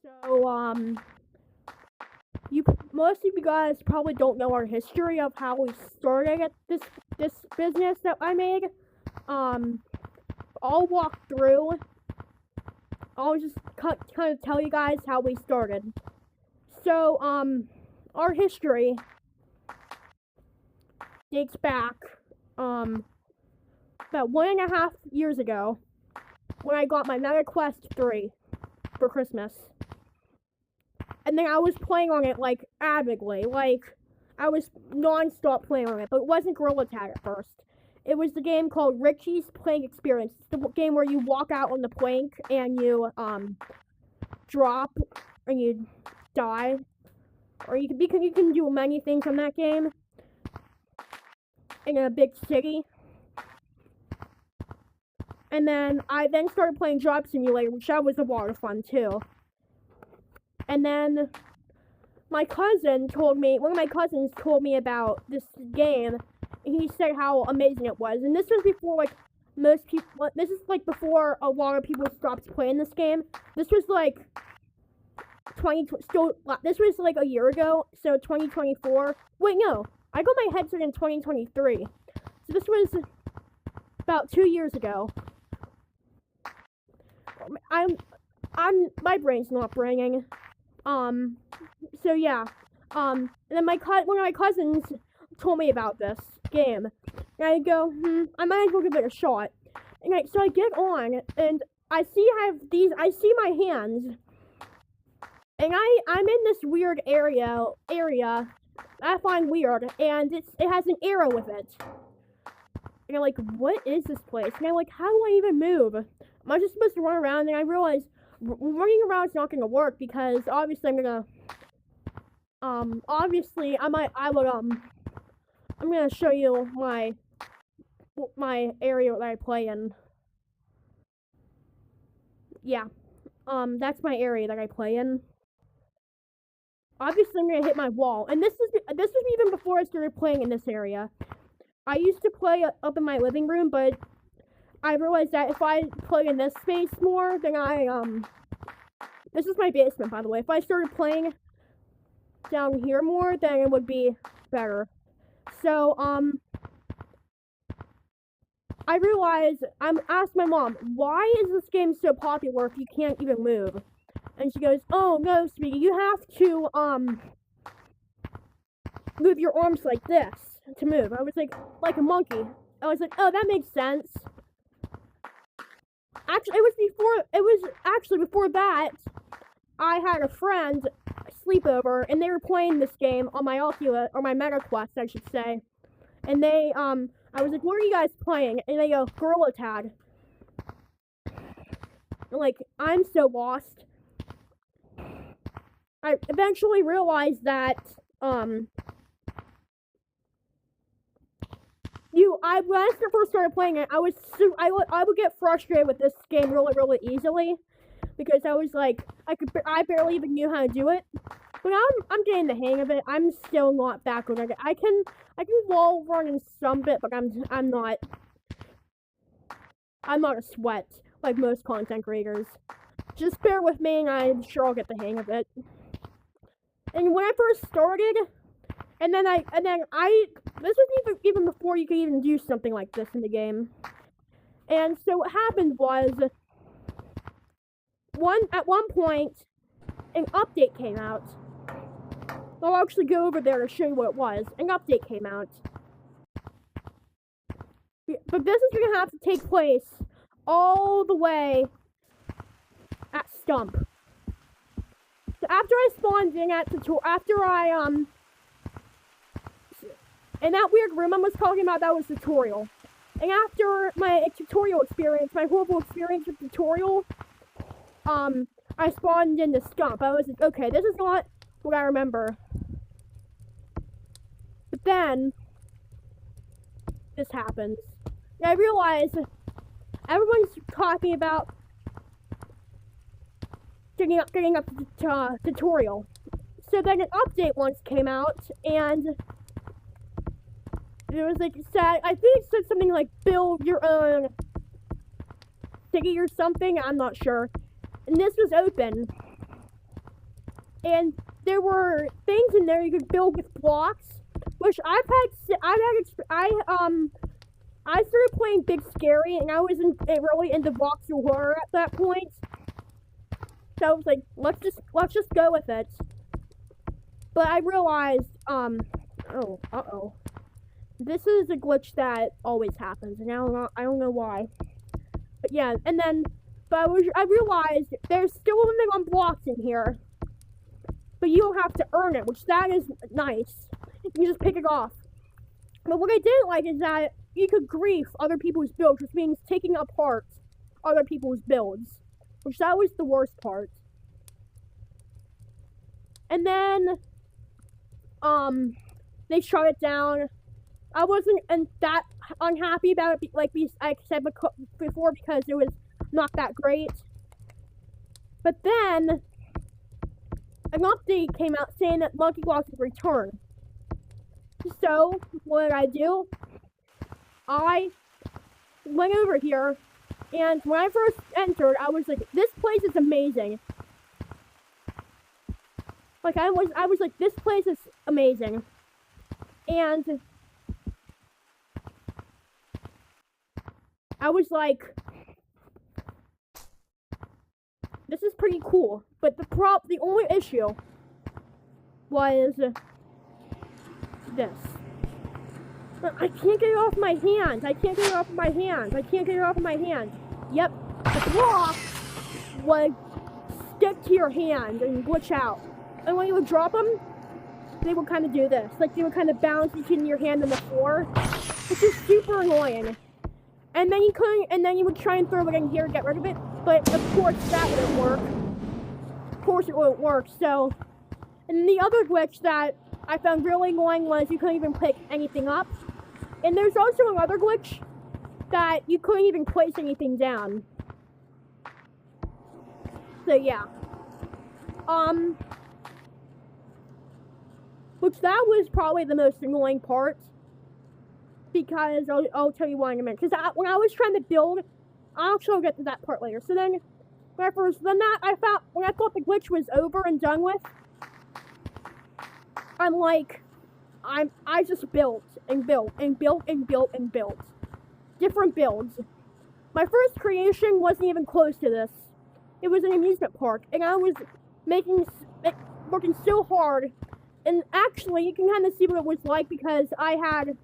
So, you most of you guys probably don't know our history of how we started at this business that I made. I'll walk through. I'll just kind of tell you guys how we started. So, our history dates back, about 1.5 years ago when I got my Mega Quest 3 for Christmas. And then I was playing on it, like, avidly. Like, I was non-stop playing on it. But it wasn't Gorilla Tag at first. It was the game called Richie's Plank Experience. It's the game where you walk out on the plank and you, drop and you die. Or you can do many things on that game. In a big city. And then I started playing Job Simulator, which that was a lot of fun too. And then one of my cousins told me about this game, and he said how amazing it was. And this was before, like, this is, like, before a lot of people stopped playing this game. This was, like, this was, like, a year ago, so 2024. Wait, no, I got my headset in 2023. So this was about 2 years ago. My brain's not braining. So yeah. And then one of my cousins told me about this game. And I go, I might as well give it a shot. And so I get on, and I see my hands. And I'm in this weird area I find weird, and it has an arrow with it. And I'm like, what is this place? And I'm like, how do I even move? Am I just supposed to run around? And I realize running around is not gonna work because obviously I'm gonna I'm gonna show you my area that I play in. Yeah. That's my area that I play in. Obviously I'm gonna hit my wall. And this was even before I started playing in this area. I used to play up in my living room, but I realized that if I play in this space more, then this is my basement, by the way. If I started playing down here more, then it would be better. So, I realized, I asked my mom, why is this game so popular if you can't even move? And she goes, oh, no, sweetie, you have to, move your arms like this to move. I was like a monkey. I was like, oh, that makes sense. Actually, before that, I had a friend sleepover, and they were playing this game on my Oculus, or my Mega Quest, I should say. And they, I was like, what are you guys playing? And they go, Gorilla Tag. Like, I'm so lost. I eventually realized that, when I first started playing it, I would get frustrated with this game really, really easily, because I was like, I barely even knew how to do it. But I'm getting the hang of it. I'm still not that good at it. I can wall run in some bit, but I'm not a sweat like most content creators. Just bear with me, and I'm sure I'll get the hang of it. And when I first started, this was even before you could even do something like this in the game. And so what happened was, at one point, an update came out. I'll actually go over there to show you what it was. An update came out. But this is gonna have to take place all the way at Stump. So after I spawned in in that weird room I was talking about, that was tutorial. And after my tutorial experience, my horrible experience with tutorial, I spawned into Stump. I was like, okay, this is not what I remember. But then, this happens. And I realized everyone's talking about getting up to tutorial. So then an update once came out, and it was like, I think it said something like, build your own thingy or something, I'm not sure. And this was open. and there were things in there you could build with blocks, which I started playing Big Scary, and I wasn't really into blocks or horror at that point. So I was like, let's just go with it. But I realized, this is a glitch that always happens, and I don't know why. But yeah, and then, I realized there's still a limit on blocks in here, but you don't have to earn it, which that is nice. You just pick it off. But what I didn't like is that you could grief other people's builds, which means taking apart other people's builds, which that was the worst part. And then, they shut it down. I wasn't that unhappy about it, like I said before, because it was not that great. But then, an update came out saying that Monkey Blocks would return. So, what did I do? I went over here, and when I first entered, I was like, this place is amazing. Like, I was like, this place is amazing. And I was like, this is pretty cool. But the only issue was this. I can't get it off my hand. I can't get it off my hand. I can't get it off my hand. Yep. The block would stick to your hand and glitch out. And when you would drop them, they would kind of do this. Like, they would kind of bounce between your hand and the floor, which is super annoying. And then you would try and throw it in here to get rid of it, but of course that wouldn't work. Of course it wouldn't work, so. And the other glitch that I found really annoying was you couldn't even pick anything up. And there's also another glitch that you couldn't even place anything down. So yeah. Which that was probably the most annoying part. Because I'll tell you why in a minute. Because when I was trying to build, I'll actually get to that part later. So then, when I thought the glitch was over and done with, I just built and built and built and built and built different builds. My first creation wasn't even close to this. It was an amusement park, and I was working so hard. And actually, you can kind of see what it was like because I had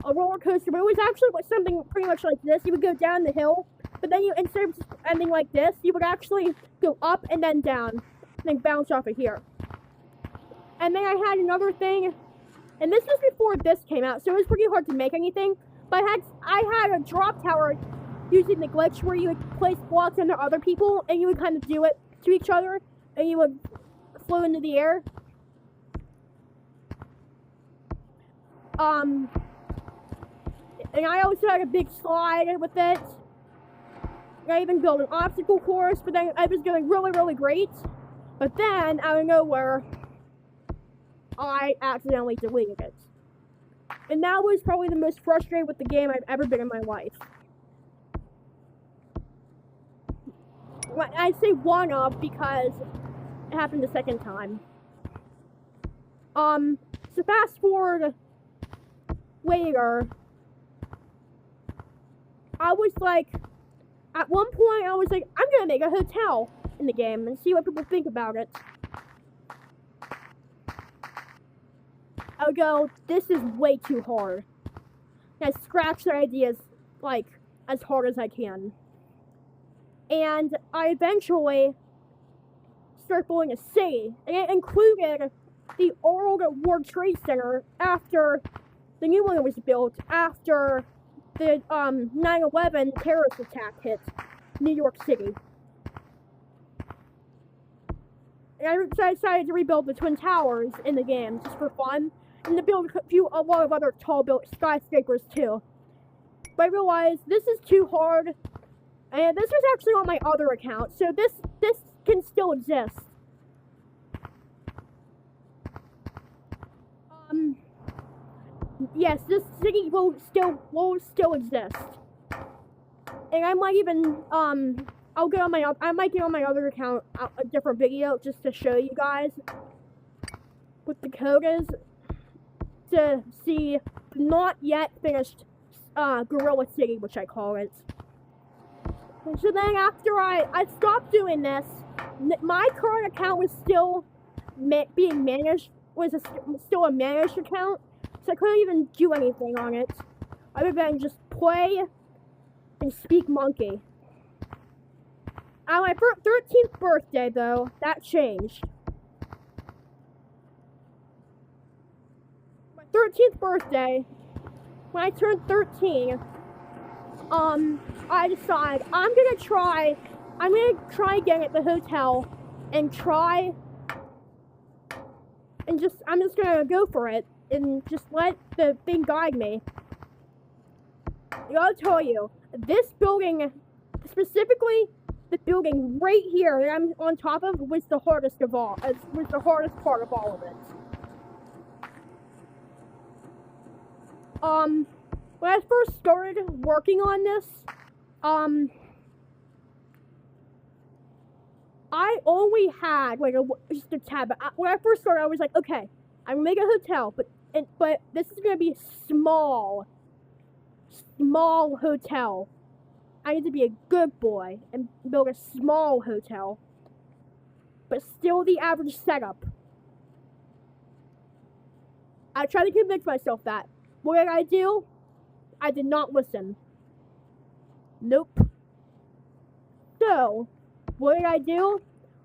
a roller coaster, but it was actually something pretty much like this. You would go down the hill, but then instead of just ending like this, you would actually go up and then down, and then bounce off of here. And then I had another thing, and this was before this came out, so it was pretty hard to make anything. But I had a drop tower using the glitch where you would place blocks under other people, and you would kind of do it to each other, and you would float into the air. And I also had a big slide with it. I even built an obstacle course, but then I was going really, really great. But then, out of nowhere, I accidentally deleted it. And that was probably the most frustrated with the game I've ever been in my life. I say one of because it happened the second time. So fast forward later, I was like, at one point I was like, I'm gonna make a hotel in the game and see what people think about it. I would go, this is way too hard. And I scratch their ideas, like, as hard as I can. And I eventually started building a city, and it included the old World Trade Center after the new one was built, after the 9/11 terrorist attack hit New York City. And I decided to rebuild the Twin Towers in the game, just for fun, and to build a lot of other tall skyscrapers too. But I realized this is too hard, and this was actually on my other account, so this can still exist. Yes, this city will still exist. And I might even I might get on my other account a different video just to show you guys what the code is to see the not yet finished Gorilla City, which I call it. So then after I stopped doing this, my current account was still being managed, still a managed account, so I couldn't even do anything on it other than just play and speak monkey. On my 13th birthday, though, that changed. My 13th birthday, when I turned 13, I decided I'm gonna try again at the hotel and I'm just gonna go for it and just let the thing guide me. I gotta tell you, this building, specifically the building right here that I'm on top of, was the hardest of all. It was the hardest part of all of it. When I first started working on this, I only had like just a tab. When I first started, I was like, okay, I'm gonna make a hotel, but this is gonna be small hotel. I need to be a good boy and build a small hotel, but still the average setup. I tried to convince myself that. What did I do? I did not listen. Nope. So, what did I do?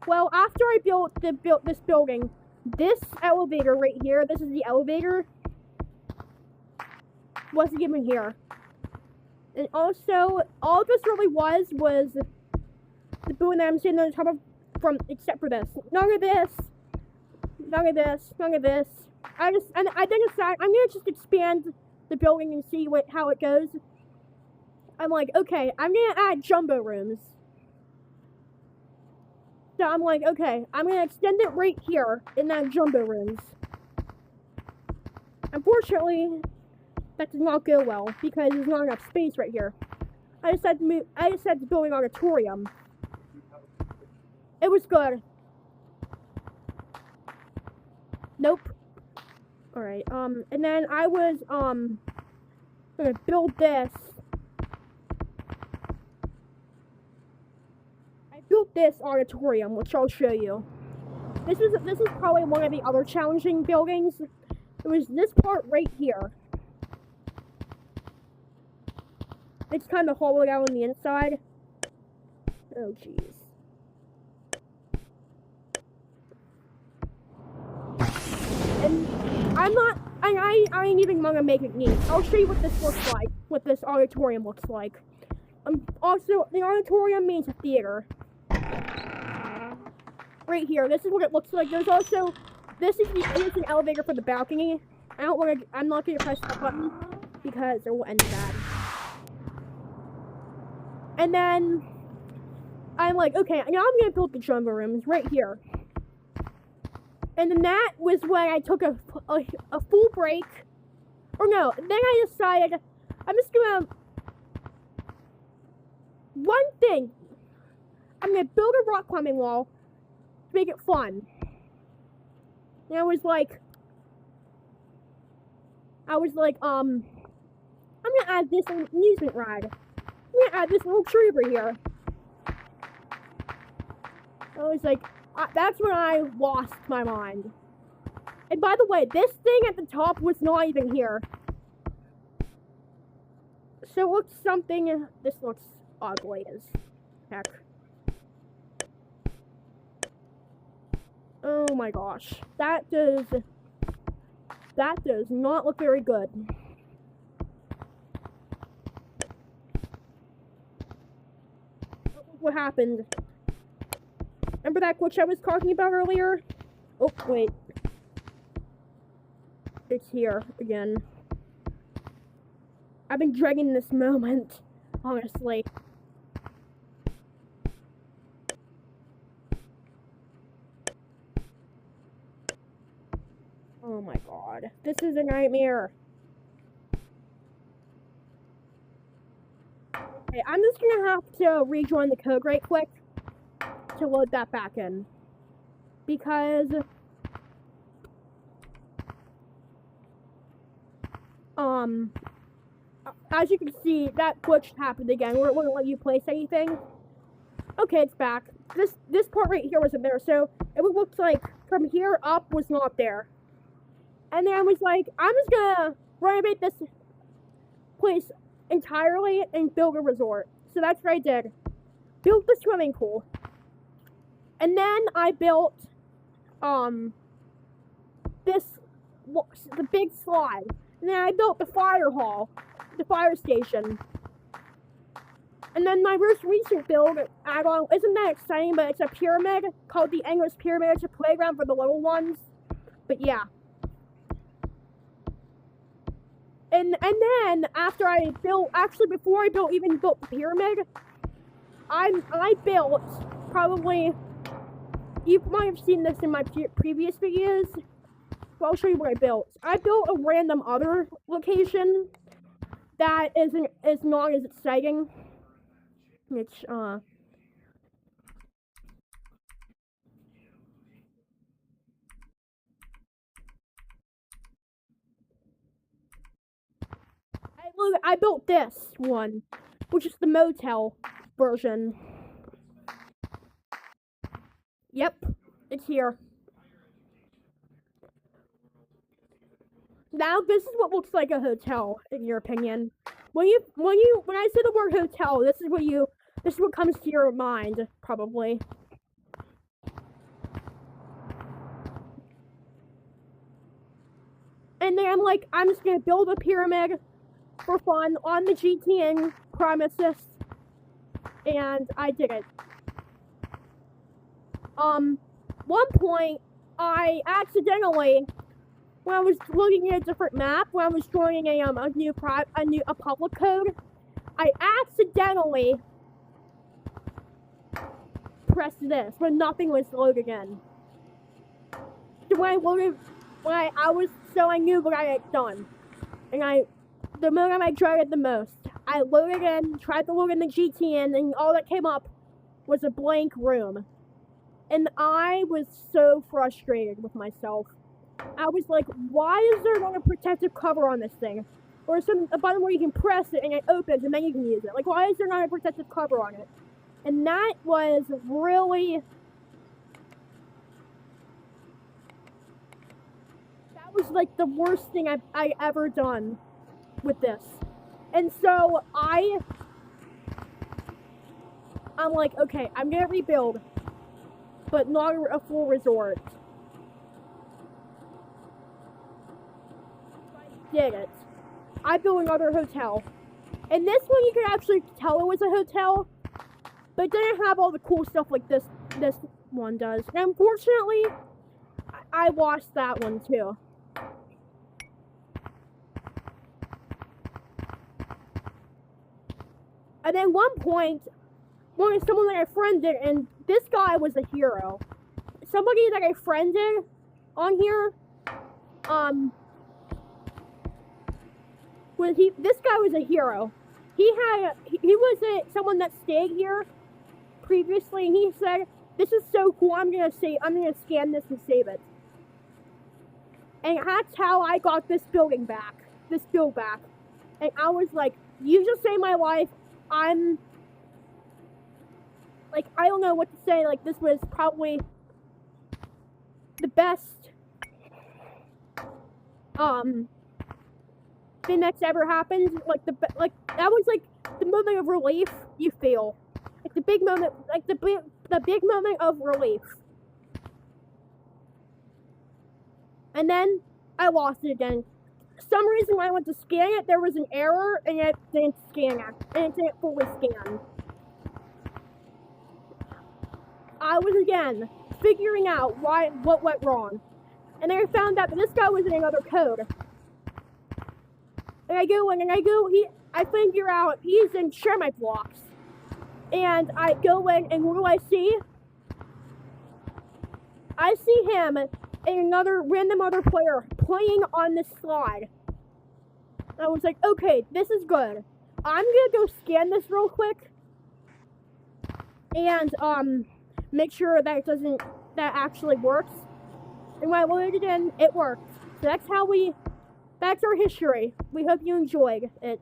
Well, after I built this building, this elevator right here, this is the elevator, wasn't even here. And also, all this really was the building that I'm sitting on top of, except for this. None of this. None of this. None of this. I then decided I'm gonna just expand the building and see how it goes. I'm like, okay, I'm gonna add jumbo rooms. So I'm like, okay, I'm gonna extend it right here in that jumbo rooms. Unfortunately, that did not go well because there's not enough space right here. I decided to build an auditorium. It was good. Nope. Alright, and then I was, gonna build this. I built this auditorium, which I'll show you. This is probably one of the other challenging buildings. It was this part right here. It's kind of hollowed out on the inside. Oh, jeez. And I ain't even gonna make it neat. I'll show you what this looks like, what this auditorium looks like. Also, the auditorium means a theater. Right here, this is what it looks like. There's also, here's an elevator for the balcony. I'm not gonna press that button because it will end bad. And then, I'm like, okay, now I'm gonna build the jumbo rooms right here. And then that was when I took a full break. Or no, then I decided, I'm just gonna, one thing, I'm gonna build a rock climbing wall to make it fun. And I was like, I'm gonna add this amusement ride. I'm gonna add this little tree over here. I was like, that's when I lost my mind. And by the way, this thing at the top was not even here. So it looks something, this looks ugly as heck. Oh my gosh. That does not look very good. What happened? Remember that glitch I was talking about earlier? Oh, wait. It's here again. I've been dreading this moment, honestly. Oh my god. This is a nightmare. Okay, I'm just gonna have to rejoin the code right quick to load that back in. Because as you can see, that glitch happened again where it wouldn't let you place anything. Okay, it's back. This part right here wasn't there, so it looked like from here up was not there. And then I was like, I'm just gonna renovate this place entirely and build a resort. So that's what I did. Built the swimming pool. And then I built the big slide. And then I built the fire hall, the fire station. And then my most recent build add-on isn't that exciting, but it's a pyramid called the Endless Pyramid. It's a playground for the little ones. But yeah. And then after I built, actually before I even built the pyramid, I built probably, you might have seen this in my previous videos. So I'll show you what I built. I built a random other location that is not as exciting. It's I built this one, which is the motel version. Yep, it's here. Now this is what looks like a hotel, in your opinion. When I say the word hotel, this is what comes to your mind, probably. And then I'm like, I'm just gonna build a pyramid for fun on the GTN premises, and I did it. One point, I accidentally, when I was looking at a different map, when I was joining a public code, I accidentally pressed this when nothing was loaded again. So when I loaded, I knew what I had done, and the moment I tried it the most, I loaded in, tried to load in the GTN, and all that came up was a blank room. And I was so frustrated with myself. I was like, why is there not a protective cover on this thing? Or a button where you can press it and it opens and then you can use it. Like, why is there not a protective cover on it? And that was really... that was like the worst thing I ever done with this. And so I'm like, okay, I'm gonna rebuild, but not a full resort. I did it. I built another hotel. And this one you could actually tell it was a hotel, but it didn't have all the cool stuff like this one does. And unfortunately, I lost that one too. And then one point, someone that I friended, and this guy was a hero. Somebody that I friended on here, this guy was a hero. He was someone that stayed here previously, and he said, "This is so cool. I'm gonna scan this and save it." And that's how I got this build back. And I was like, "You just saved my life." I'm like, I don't know what to say. Like, this was probably the best thing that's ever happened. Like that was like the moment of relief you feel. Like the big moment, like the big moment of relief. And then I lost it again. For some reason when I went to scan it, there was an error and it didn't scan it. And it didn't fully scan. I was again figuring out what went wrong. And then I found out that this guy was in another code. And I figure out he's in Shermite blocks. And I go in, and what do I see? I see him and another random other player playing on this slide. I was like, okay, this is good. I'm gonna go scan this real quick and make sure that that actually works. And when I load it in, it works. So that's our history. We hope you enjoyed it.